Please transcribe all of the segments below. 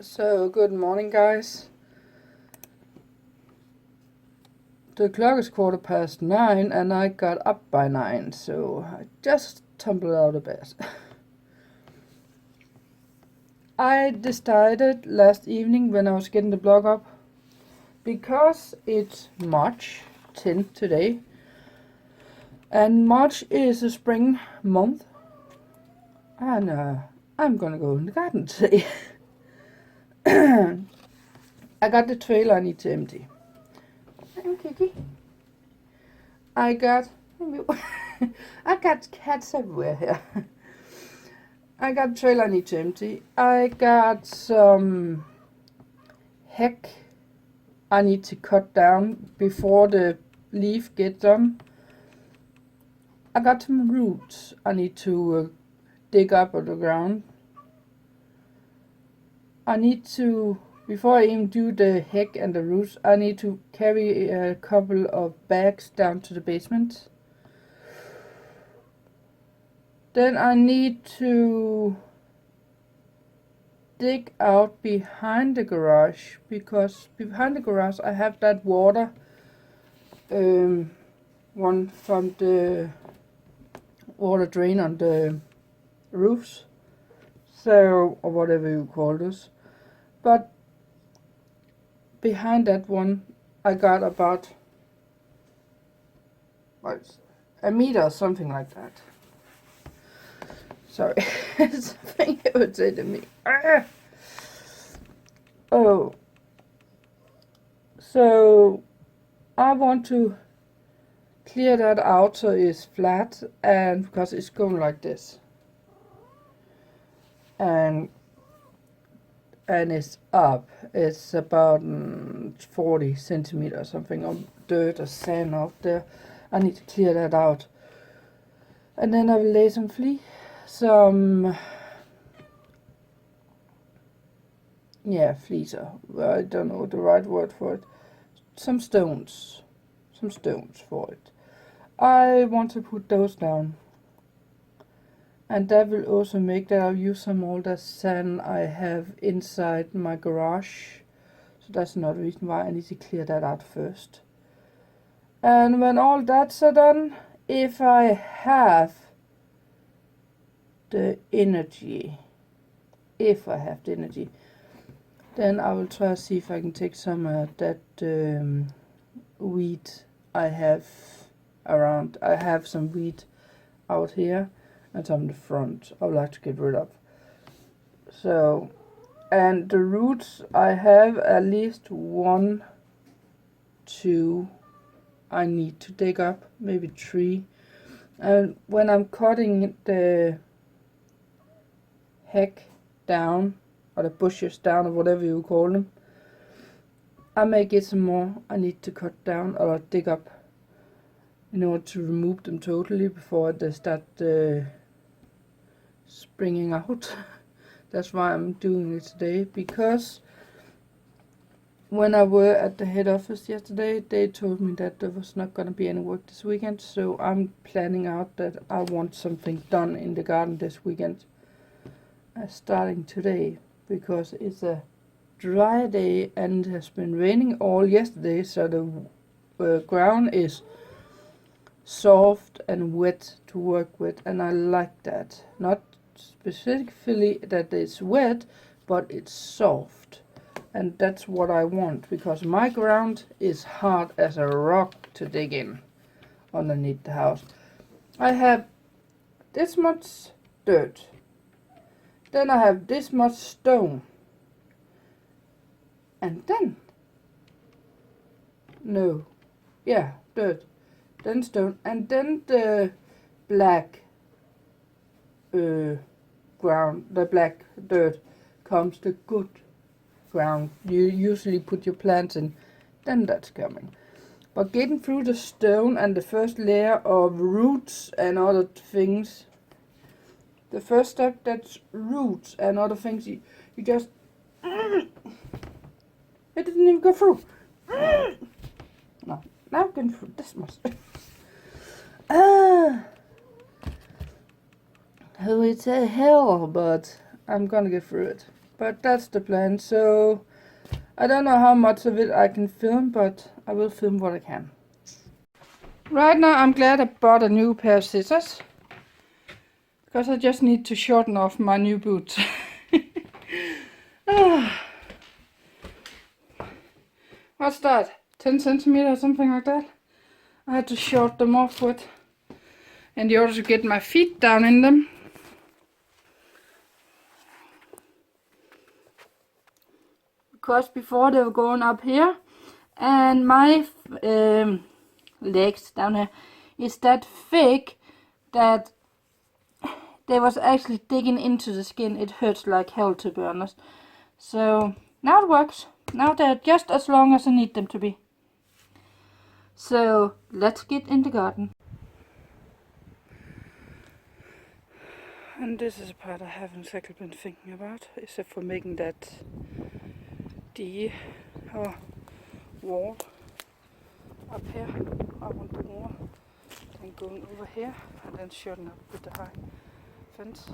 So, good morning, guys. The clock is 9:15 and I got up by 9, so I just tumbled out of bed. I decided last evening when I was getting the blog up, because it's March 10th today, and March is a spring month, and I'm gonna go in the garden today. I got the trailer I need to empty. I'm Kiki. I got cats everywhere here. I got a trailer I need to empty. I got some heck I need to cut down before the leaf gets done. I got some roots I need to dig up out of the ground. I need to, before I even do the heck and the roots, I need to carry a couple of bags down to the basement. Then I need to dig out behind the garage, because behind the garage I have that water one from the water drain on the roofs, so, or whatever you call this. But behind that one I got about a meter or something like that. Sorry, something irritated me. Oh, so I want to clear that out so it's flat, and because it's going like this, and it's up. It's about 40 centimeters or something of dirt or sand out there. I need to clear that out, and then I will lay some fleece, I don't know the right word for it. Some stones for it. I want to put those down, and that will also make that I'll use some all the sand I have inside my garage. So that's another reason why I need to clear that out first. And when all that's done, if I have the energy, then I will try to see if I can take some of that weed I have around. I have some weed out here and some in the front I would like to get rid of. So, and the roots I have at least 1, 2 I need to dig up, maybe 3. And when I'm cutting the heck down, or the bushes down, or whatever you call them, I may get some more I need to cut down or dig up in order to remove them totally before they start springing out. That's why I'm doing it today, because when I were at the head office yesterday, they told me that there was not going to be any work this weekend, so I'm planning out that I want something done in the garden this weekend, starting today, because it's a dry day and it has been raining all yesterday, so the ground is soft and wet to work with, and I like that. Not specifically that it's wet, but it's soft, and that's what I want, because my ground is hard as a rock to dig in underneath the house. I have this much dirt, then I have this much stone, and then dirt, then stone, and then the black ground, the black dirt, comes the good ground you usually put your plants in, then that's coming. But getting through the stone and the first layer of roots and other things, the first step, that's roots and other things, you just it didn't even go through. No, now I'm going through this much. Oh, it's a hell, but I'm gonna get through it. but that's the plan. So I don't know how much of it I can film, but I will film what I can. Right now I'm glad I bought a new pair of scissors, because I just need to shorten off my new boots. What's that? 10 centimeters, something like that? I had to short them off with, in order to get my feet down in them. Because before they were going up here, and my legs down here is that thick that they was actually digging into the skin. It hurts like hell, to be honest. So now it works. Now they're just as long as I need them to be. So let's get in the garden. And this is a part I haven't exactly been thinking about, except for making that wall up here. I want the wall, then going over here, and then shutting up with the high fence.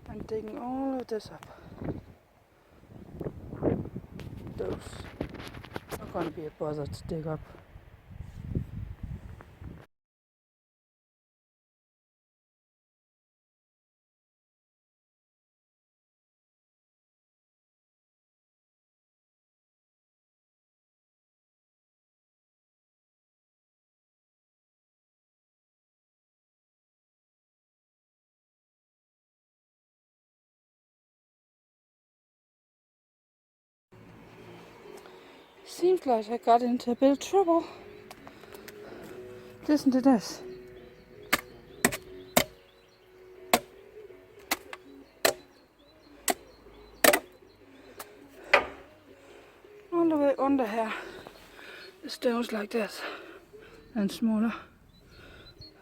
I'm digging all of this up. Those are going to be a bother to dig up. Seems like I got into a bit of trouble. Listen to this. All the way under here, the stones like this, and smaller.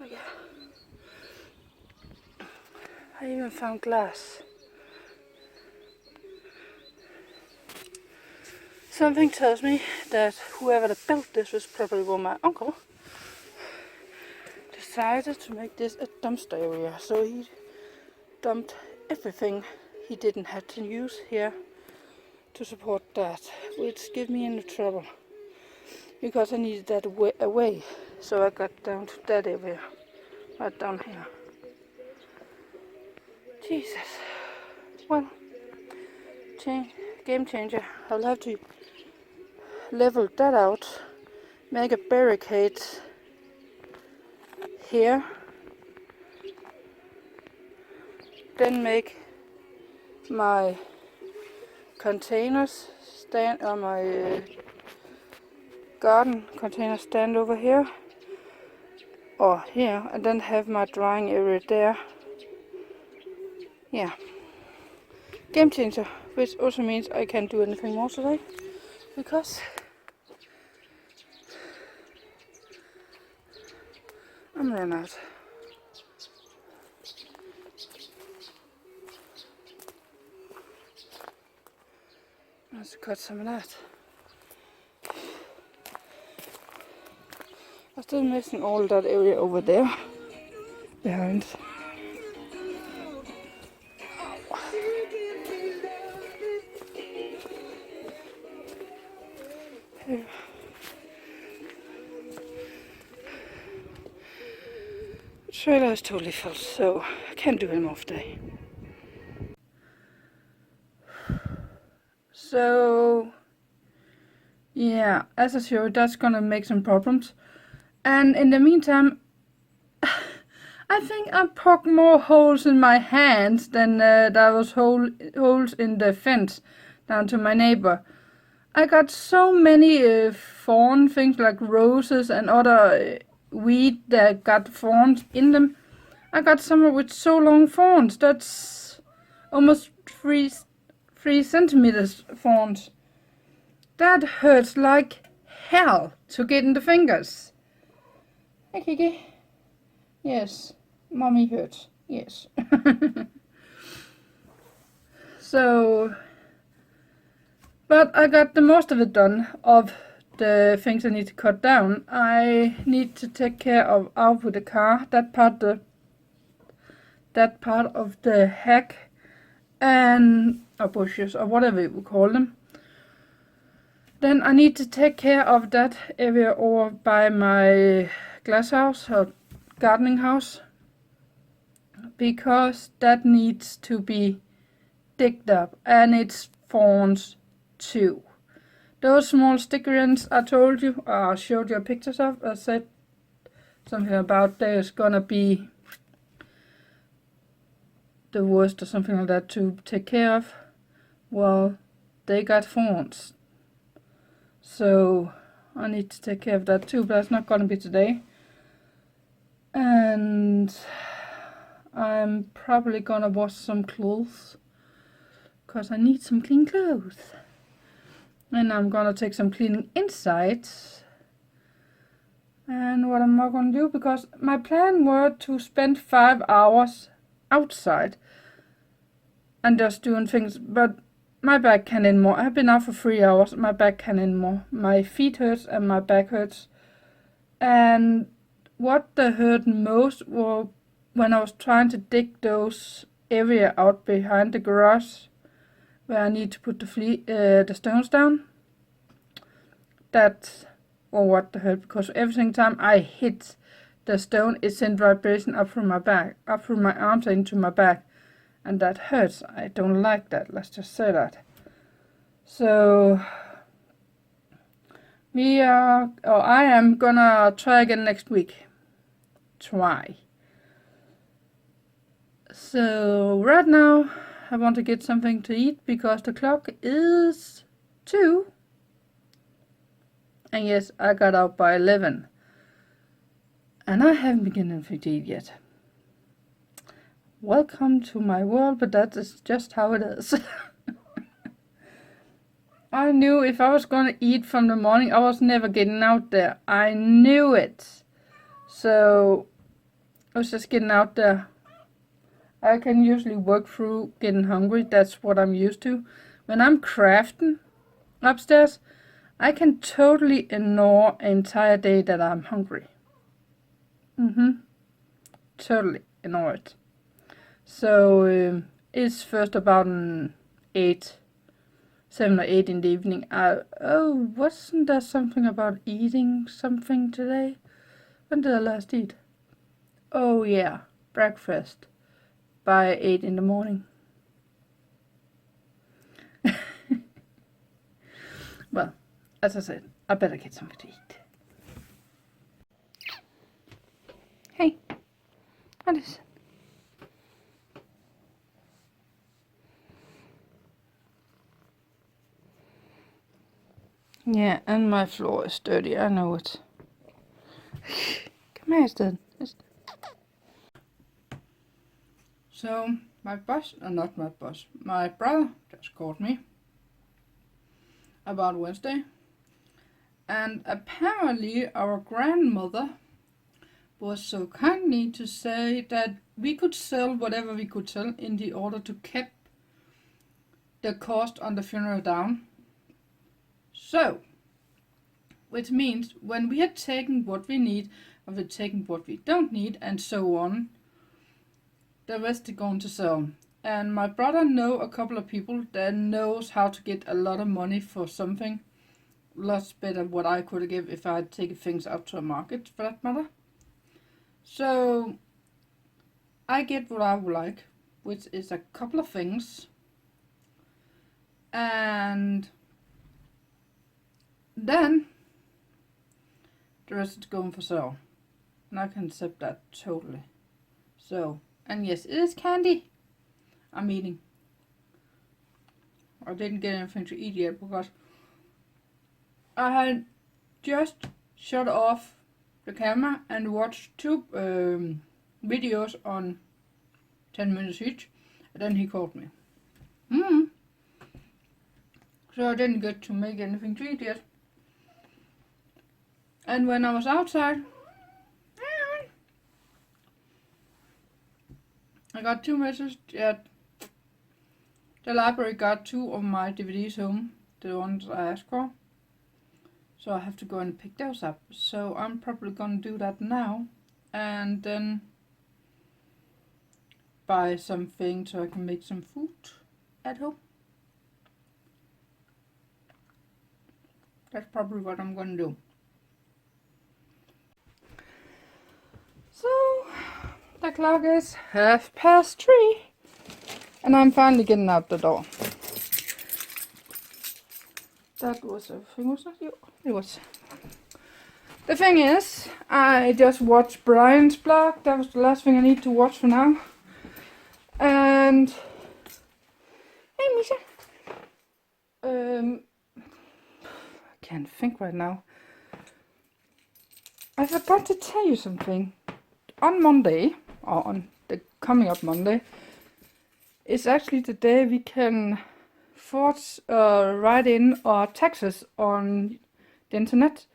Oh yeah. I even found glass. Something tells me that whoever built this was probably my uncle. Decided to make this a dumpster area, so he dumped everything he didn't have to use here to support that, which gave me into trouble because I needed that away. So I got down to that area, right down here. Jesus. Well, game changer. I'll have to level that out, make a barricade here, then make my containers stand on my garden container stand over here or here, and then have my drying area there. Yeah, game changer, which also means I can't do anything more today because I'm run out. Let's cut some of that. I'm still missing all that area over there behind. Here. The trailer is totally full, so I can't do any more today. So yeah, as I showed, that's gonna make some problems. And in the meantime, I think I poked more holes in my hands than there was holes in the fence down to my neighbor. I got so many thorn things like roses and other weed that got thorns in them. I got some with so long thorns. That's almost 3 centimeters thorns. That hurts like hell to get in the fingers. Hey Kiki. Yes, mommy hurts. Yes. So, but I got the most of it done, of the things I need to cut down. I need to take care of out with the car, that part of the hack, or bushes, or whatever you would call them. Then I need to take care of that area over by my glass house or gardening house, because that needs to be digged up, and it's fawns too. Those small sticker ends I told you, I showed you pictures of, I said something about there's gonna be the worst or something like that to take care of. Well, they got fawns, so I need to take care of that too, but it's not gonna be today. And I'm probably gonna wash some clothes, because I need some clean clothes. And I'm gonna take some cleaning inside. And what am I gonna do? Because my plan was to spend 5 hours outside and just doing things, but my back can't anymore. I've been out for 3 hours, my back can't anymore. My feet hurts and my back hurts. And what hurt most was when I was trying to dig those area out behind the garage where I need to put the stones down. That's what hurt, because every single time I hit the stone, it sent vibration up through my back, up through my arms into my back, and that hurts. I don't like that, let's just say that. So I am gonna try again next week. Try. So right now I want to get something to eat, because the clock is 2. And yes, I got out by 11. And I haven't begun anything to eat yet. Welcome to my world, but that is just how it is. I knew if I was going to eat from the morning, I was never getting out there. I knew it. So I was just getting out there. I can usually work through getting hungry. That's what I'm used to. When I'm crafting upstairs, I can totally ignore an entire day that I'm hungry. Totally ignore it. So it's first about 7 or 8 in the evening. Wasn't there something about eating something today? When did I last eat? Oh yeah, breakfast by 8 in the morning. Well, as I said, I better get something to eat. Hey, what is it? Yeah, and my floor is dirty, I know it. Come here, Stan. So, my brother just called me about Wednesday. And apparently our grandmother was so kindly to say that we could sell whatever we could sell in the order to keep the cost on the funeral down. So, which means when we had taken what we need, or we've taken what we don't need, and so on, the rest is going to sell. And my brother know a couple of people that knows how to get a lot of money for something. Lots better what I could have given if I had taken things out to a market, for that matter. So I get what I would like, which is a couple of things, and then the rest is going for sale, and I can accept that totally. So, and yes, it is candy I'm eating. I didn't get anything to eat yet because I had just shut off the camera and watched 2 videos on 10 minutes each, and then he called me. So I didn't get to make anything to eat yet. And when I was outside, I got 2 messages that the library got 2 of my DVDs home, the ones I asked for. So I have to go and pick those up. So I'm probably gonna do that now, and then buy something so I can make some food at home. That's probably what I'm gonna do. So the clock is 3:30 and I'm finally getting out the door. That was everything, wasn't it? It was. The thing is, I just watched Brian's blog. That was the last thing I need to watch for now. And hey, Misha. I can't think right now. I forgot to tell you something. On Monday, or on the coming up Monday, is actually the day we can write in our taxes on the internet.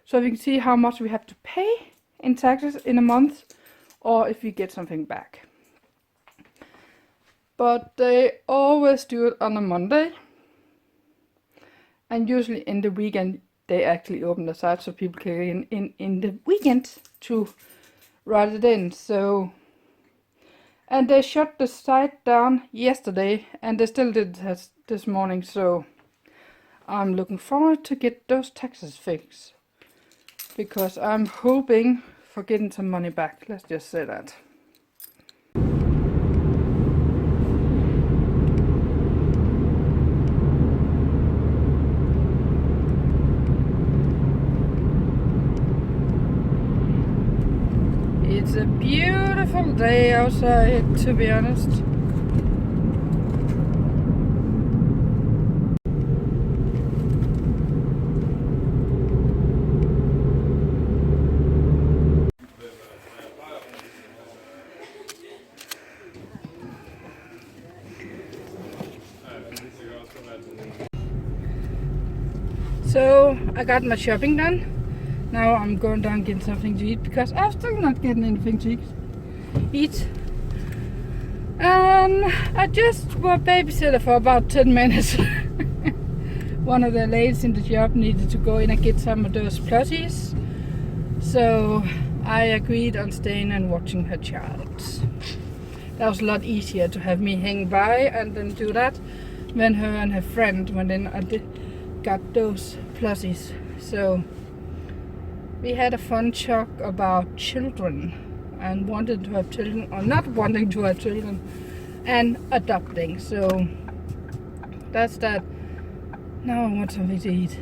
So we can see how much we have to pay in taxes in a month, or if we get something back. But they always do it on a Monday. And usually in the weekend, they actually open the site so people can in the weekend to write it in. So, and they shut the site down yesterday, and they still did it this morning. So I'm looking forward to get those taxes fixed, because I'm hoping for getting some money back. Let's just say that. It's a beautiful day outside, to be honest. So I got my shopping done. Now I'm going down and getting something to eat, because I'm still not getting anything to eat. And I just was babysitter for about 10 minutes. One of the ladies in the shop needed to go in and get some of those plushies. So I agreed on staying and watching her child. That was a lot easier to have me hang by and then do that than her and her friend when then I got those plushies. So we had a fun talk about children and wanting to have children or not wanting to have children and adopting. So that's that. Now I want something to eat.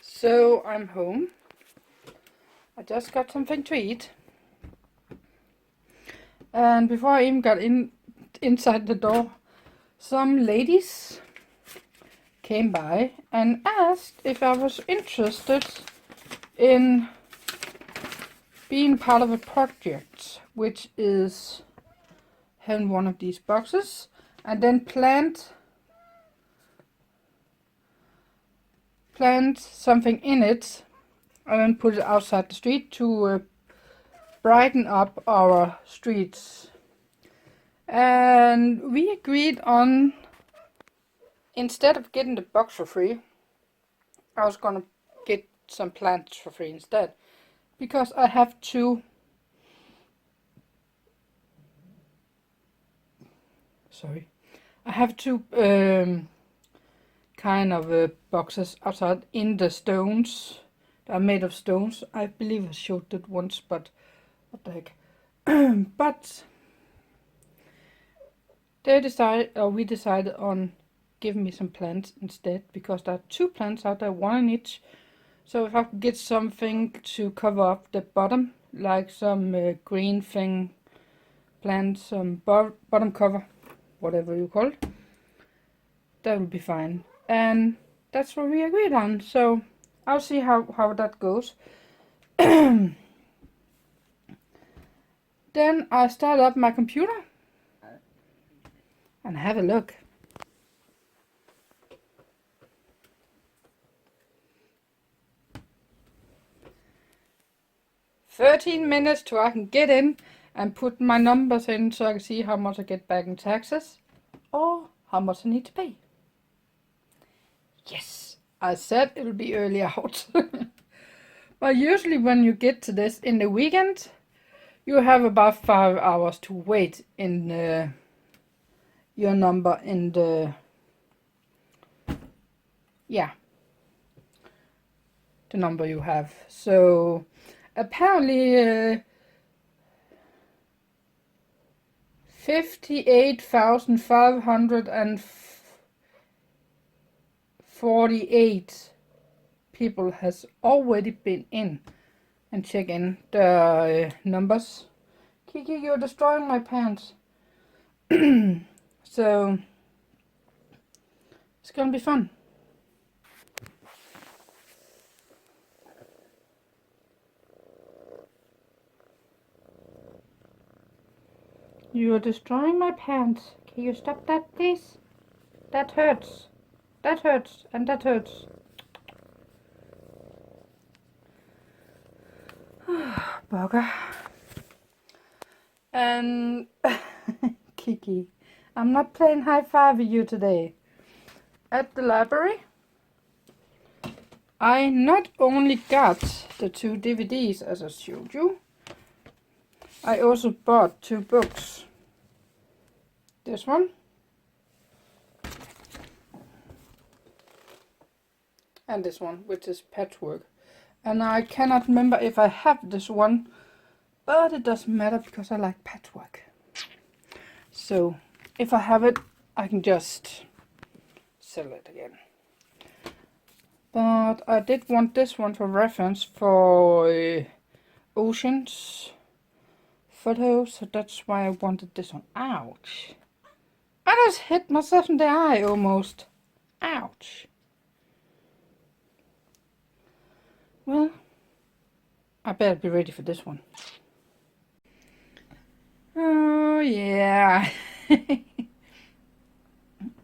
So I'm home. I just got something to eat. And before I even got inside the door, some ladies came by and asked if I was interested in being part of a project, which is having one of these boxes and then plant something in it and then put it outside the street to brighten up our streets. And we agreed on, instead of getting the box for free, I was gonna get some plants for free instead, because I have two kind of boxes outside in the stones. They are made of stones. I believe I showed it once, but what the heck. But we decided on giving me some plants instead, because there are two plants out there, one in each. So if I could get something to cover up the bottom, like some green thing plant, some bottom cover, whatever you call it, that would be fine. And that's what we agreed on. So I'll see how that goes. Then I start up my computer and have a look. "13 minutes till I can get in and put my numbers in so I can see how much I get back in taxes or how much I need to pay." Yes, I said it'll be early out. But usually when you get to this in the weekend, You have about 5 hours to wait in your number in the, yeah, the number you have. So apparently 58,548 people has already been in and check in the numbers. Kiki, you're destroying my pants. So it's gonna be fun. You're destroying my pants. Can you stop that, please? That hurts. That hurts, and that hurts. Bugger. And Kiki, I'm not playing high five with you today. At the library, I not only got the 2 DVDs as I showed you, I also bought 2 books. This one and this one, which is Patchwork. And I cannot remember if I have this one, but it doesn't matter because I like patchwork. So if I have it, I can just sell it again. But I did want this one for reference for oceans photos, so that's why I wanted this one. Ouch! I just hit myself in the eye almost. Ouch! Well, I better be ready for this one. Oh yeah.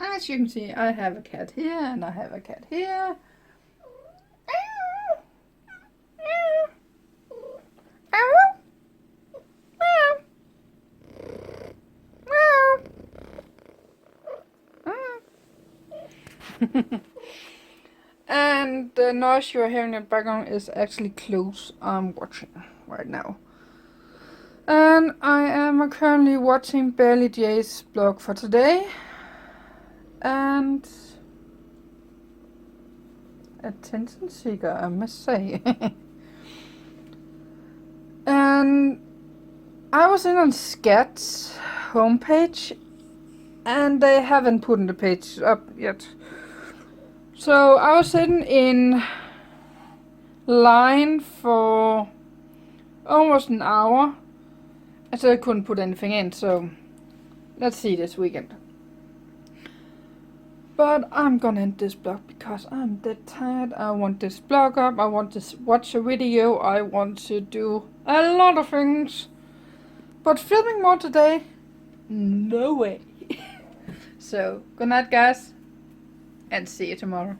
As you can see, I have a cat here and I have a cat here. And the noise you're hearing in the background is actually clothes I'm watching right now. And I am currently watching Barely J's blog for today. And attention seeker, I must say. And I was in on Scat's homepage, and they haven't put the page up yet. So I was sitting in line for almost an hour, and so I couldn't put anything in. So let's see this weekend. But I'm gonna end this blog because I'm dead tired. I want this blog up, I want to watch a video, I want to do a lot of things. But filming more today? No way. So, good night guys, and see you tomorrow.